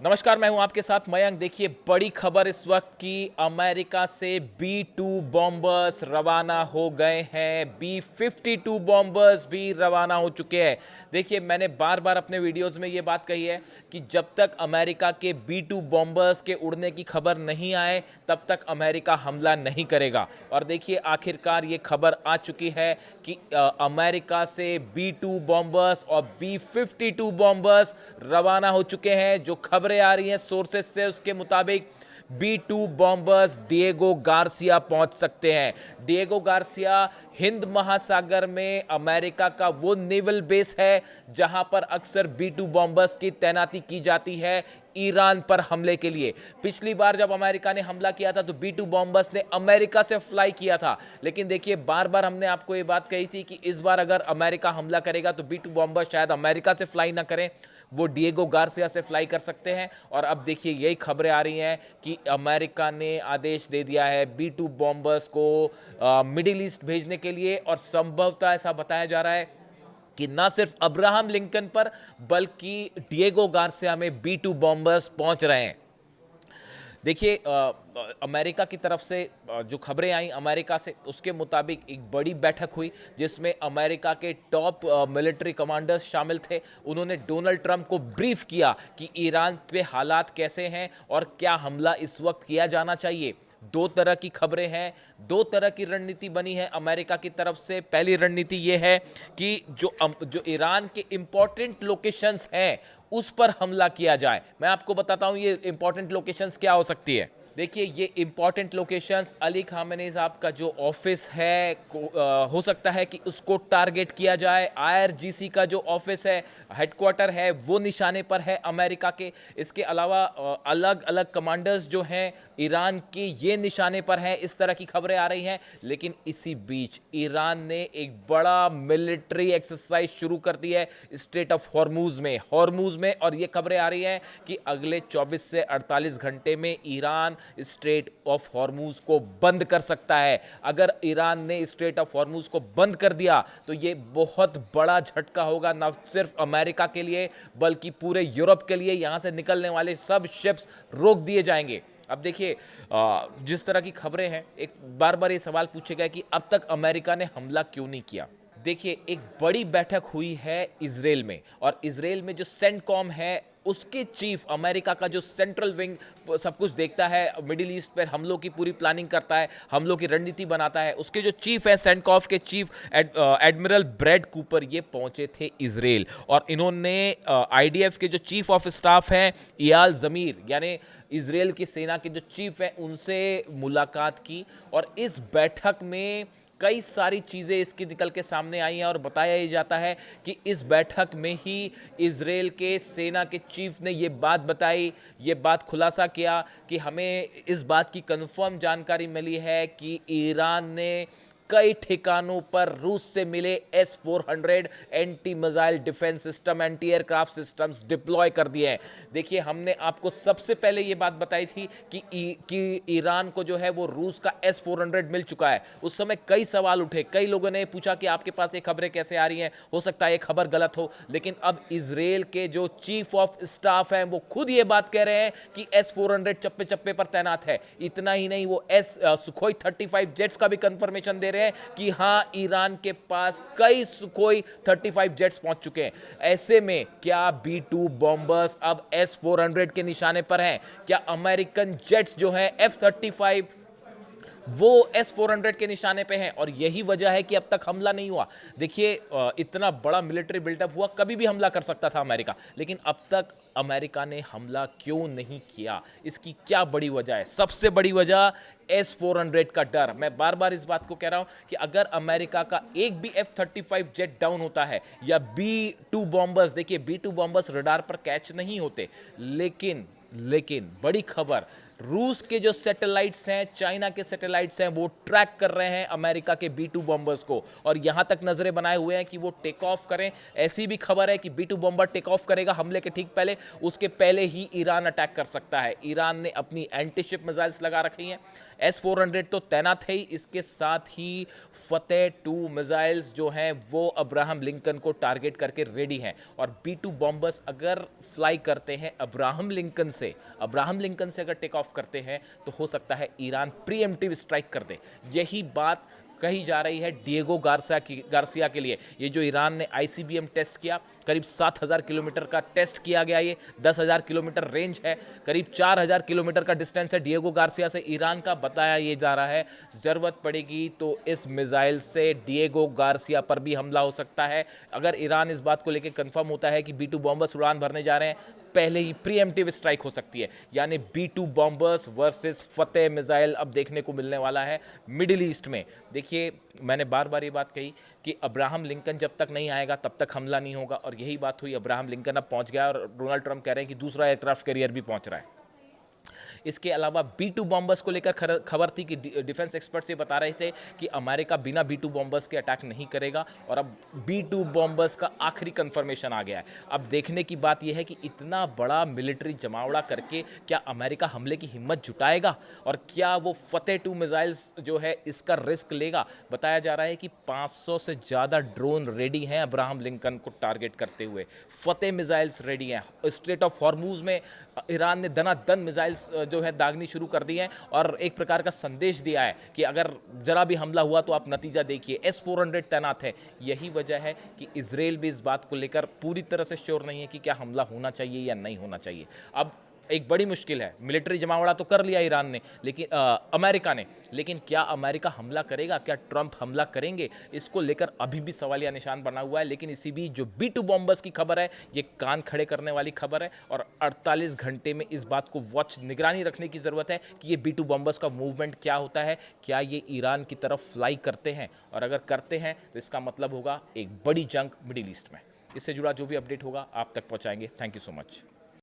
नमस्कार, मैं हूं आपके साथ मयंक। देखिए, बड़ी खबर इस वक्त की, अमेरिका से B-2 बॉम्बर्स रवाना हो गए हैं। B-52 बॉम्बर्स भी रवाना हो चुके हैं। देखिए, मैंने बार बार अपने वीडियोस में ये बात कही है कि जब तक अमेरिका के B-2 बॉम्बर्स के उड़ने की खबर नहीं आए तब तक अमेरिका हमला नहीं करेगा। और देखिए, आखिरकार ये खबर आ चुकी है कि अमेरिका से B-2 बॉम्बर्स और B-52 बॉम्बर्स रवाना हो चुके हैं। जो खबरें आ रही हैं सोर्सेस से, उसके मुताबिक B-2 बॉम्बर्स डिएगो गार्सिया पहुंच सकते हैं। डिएगो गार्सिया हिंद महासागर में अमेरिका का वो नेवल बेस है जहां पर अक्सर B-2 बॉम्बर्स की तैनाती की जाती है ईरान पर हमले के लिए। पिछली बार जब अमेरिका ने हमला किया था तो B-2 बॉम्बर्स ने अमेरिका से फ्लाई किया था, लेकिन देखिए, बार बार हमने आपको ये बात कही थी कि इस बार अगर अमेरिका हमला करेगा तो B-2 बॉम्बर्स शायद अमेरिका से फ्लाई ना करें, वो डिएगो गार्सिया से फ्लाई कर सकते हैं। और अब देखिए, यही खबरें आ रही हैं कि अमेरिका ने आदेश दे दिया है B-2 बॉम्बर्स को मिडिल ईस्ट भेजने के लिए। और संभवतः ऐसा बताया जा रहा है कि न सिर्फ अब्राहम लिंकन पर बल्कि डिएगो गार्सिया में B-2 बॉम्बर्स पहुंच रहे हैं। देखिए, अमेरिका की तरफ से जो खबरें आई अमेरिका से, उसके मुताबिक एक बड़ी बैठक हुई जिसमें अमेरिका के टॉप मिलिट्री कमांडर्स शामिल थे। उन्होंने डोनाल्ड ट्रंप को ब्रीफ किया कि ईरान पे हालात कैसे हैं और क्या हमला इस वक्त किया जाना चाहिए। दो तरह की खबरें हैं, दो तरह की रणनीति बनी है अमेरिका की तरफ से। पहली रणनीति यह है कि जो ईरान के इंपॉर्टेंट लोकेशंस हैं उस पर हमला किया जाए। मैं आपको बताता हूं ये इंपॉर्टेंट लोकेशंस क्या हो सकती है। देखिए, ये इंपॉर्टेंट लोकेशंस, अली खामेनी साहब का जो ऑफिस है हो सकता है कि उसको टारगेट किया जाए। IRGC का जो ऑफिस है, हेडक्वार्टर है, वो निशाने पर है अमेरिका के। इसके अलावा अलग अलग कमांडर्स जो हैं ईरान के, ये निशाने पर हैं। इस तरह की खबरें आ रही हैं। लेकिन इसी बीच ईरान ने एक बड़ा मिलिट्री एक्सरसाइज शुरू कर दी है स्ट्रेट ऑफ हॉर्मूज में। और ये खबरें आ रही हैं कि अगले 24 से 48 घंटे में ईरान स्ट्रेट ऑफ हॉर्मूज को बंद कर सकता है। अगर ईरान ने स्ट्रेट ऑफ हॉर्मूज को बंद कर दिया तो यह बहुत बड़ा झटका होगा, न सिर्फ अमेरिका के लिए बल्कि पूरे यूरोप के लिए। यहां से निकलने वाले सब शिप्स रोक दिए जाएंगे। अब देखिए, जिस तरह की खबरें हैं, एक बार बार ये सवाल पूछे गए कि अब तक अमेरिका ने हमला क्यों नहीं किया। देखिए, एक बड़ी बैठक हुई है इजराइल में, और इजराइल में जो सेंटकॉम है उसके चीफ, अमेरिका का जो सेंट्रल विंग सब कुछ देखता है, मिडिल ईस्ट पर हमलों की पूरी प्लानिंग करता है, हमलों की रणनीति बनाता है, उसके जो चीफ है सेंटकॉम के चीफ एडमिरल ब्रैड कूपर, ये पहुंचे थे इजराइल। और इन्होंने IDF के जो चीफ ऑफ स्टाफ हैं इयाल जमीर, यानी इजराइल की सेना के जो चीफ हैं, उनसे मुलाकात की। और इस बैठक में कई सारी चीज़ें इसकी निकल के सामने आई हैं। और बताया ही जाता है कि इस बैठक में ही इजराइल के सेना के चीफ ने ये बात बताई, ये बात खुलासा किया कि हमें इस बात की कंफर्म जानकारी मिली है कि ईरान ने कई ठिकानों पर रूस से मिले S-400 anti missile defence system, anti aircraft systems deploy कर दिए हैं। देखिए, हमने आपको सबसे पहले ये बात बताई थी कि ईरान को जो है वो रूस का S-400 मिल चुका है। उस समय कई सवाल उठे, कई लोगों ने पूछा कि आपके पास ये खबरें कैसे आ रही हैं, हो सकता है ये खबर गलत हो। लेकिन अब इजराइल के जो चीफ ऑफ स्टाफ हैं वो खुद ये बात कह रहे हैं कि S-400 चप्पे चप्पे पर तैनात है। इतना ही नहीं, वो सुखोई 35 जेट्स का भी कंफर्मेशन दे रहे हैं कि हां, ईरान के पास कई सुखोई 35 जेट्स पहुंच चुके हैं। ऐसे में क्या B-2 बॉम्बर्स अब S-400 के निशाने पर हैं? क्या अमेरिकन जेट्स जो हैं F-35 वो S-400 के निशाने पे हैं? और यही वजह है कि अब तक हमला नहीं हुआ। देखिए, इतना बड़ा मिलिट्री बिल्डअप हुआ, कभी भी हमला कर सकता था अमेरिका, लेकिन अब तक अमेरिका ने हमला क्यों नहीं किया? इसकी क्या बड़ी वजह है? सबसे बड़ी वजह S-400 का डर। मैं बार बार इस बात को कह रहा हूं कि अगर अमेरिका का एक भी F-35 जेट डाउन होता है या B-2 बॉम्बर्स, देखिए B-2 बॉम्बर्स रडार पर कैच नहीं होते, लेकिन बड़ी खबर, रूस के जो सैटेलाइट्स हैं, चाइना के सैटेलाइट्स हैं, वो ट्रैक कर रहे हैं अमेरिका के B-2 बॉम्बर्स को, और यहां तक नजरें बनाए हुए हैं कि वो टेक ऑफ करें। ऐसी भी खबर है कि B-2 बॉम्बर टेक ऑफ करेगा हमले के ठीक पहले, उसके पहले ही ईरान अटैक कर सकता है। ईरान ने अपनी एंटीशिप मिसाइल्स लगा रखी हैं, S-400 तो तैनात है ही, इसके साथ ही फतेह 2 मिसाइल्स जो हैं वो अब्राहम लिंकन को टारगेट करके रेडी हैं। और B-2 बॉम्बर्स अगर फ्लाई करते हैं अब्राहम लिंकन से अगर टेक ऑफ करते हैं तो हो सकता है ईरान प्रीएम्प्टिव स्ट्राइक कर दे। यही बात कही जा रही है डिएगो गार्सिया के लिए। ये जो ईरान ने ICBM टेस्ट किया, करीब 7,000 किलोमीटर का टेस्ट किया गया, ये 10,000 किलोमीटर रेंज है, करीब 4,000 किलोमीटर का डिस्टेंस है डिएगो गार्सिया से ईरान का। बताया ये जा रहा है ज़रूरत पड़ेगी तो इस मिसाइल से डिएगो गार्सिया पर भी हमला हो सकता है। अगर ईरान इस बात को लेकर कंफर्म होता है कि B-2 बॉम्बर्स उड़ान भरने जा रहे हैं, पहले ही प्रीएम्प्टिव स्ट्राइक हो सकती है। यानी B-2 बॉम्बर्स वर्सेस फतेह मिसाइल अब देखने को मिलने वाला है मिडिल ईस्ट में। देखिए, मैंने बार बार ये बात कही कि अब्राहम लिंकन जब तक नहीं आएगा तब तक हमला नहीं होगा, और यही बात हुई। अब्राहम लिंकन अब पहुंच गया और डोनाल्ड ट्रंप कह रहे हैं कि दूसरा एयरक्राफ्ट कैरियर भी पहुंच रहा है। इसके अलावा B-2 बॉम्बर्स को लेकर खबर थी कि डिफेंस एक्सपर्ट्स ये बता रहे थे कि अमेरिका बिना B-2 बॉम्बर्स के अटैक नहीं करेगा, और अब B-2 बॉम्बर्स का आखिरी कंफर्मेशन आ गया है। अब देखने की बात यह है कि इतना बड़ा मिलिट्री जमावड़ा करके क्या अमेरिका हमले की हिम्मत जुटाएगा, और क्या वो फतेह 2 मिसाइल्स जो है इसका रिस्क लेगा। बताया जा रहा है कि 500 से ज़्यादा ड्रोन रेडी हैं अब्राहम लिंकन को टारगेट करते हुए, फतेह मिसाइल्स रेडी हैं। स्ट्रेट ऑफ हॉर्मूज में ईरान ने दनादन मिसाइल्स जो है दागनी शुरू कर दी है, और एक प्रकार का संदेश दिया है कि अगर जरा भी हमला हुआ तो आप नतीजा देखिए। S-400 तैनात है। यही वजह है कि इजराइल भी इस बात को लेकर पूरी तरह से श्योर नहीं है कि क्या हमला होना चाहिए या नहीं होना चाहिए। अब एक बड़ी मुश्किल है, मिलिट्री जमावड़ा तो कर लिया ईरान ने, लेकिन अमेरिका ने, लेकिन क्या अमेरिका हमला करेगा, क्या ट्रंप हमला करेंगे, इसको लेकर अभी भी सवालिया निशान बना हुआ है। लेकिन इसी बीच जो B-2 बॉम्बर्स की खबर है, ये कान खड़े करने वाली खबर है, और 48 घंटे में इस बात को निगरानी रखने की ज़रूरत है कि ये B-2 बॉम्बर्स का मूवमेंट क्या होता है, क्या ये ईरान की तरफ फ्लाई करते हैं, और अगर करते हैं तो इसका मतलब होगा एक बड़ी जंग मिडिल ईस्ट में। इससे जुड़ा जो भी अपडेट होगा आप तक पहुँचाएंगे। Thank you so much.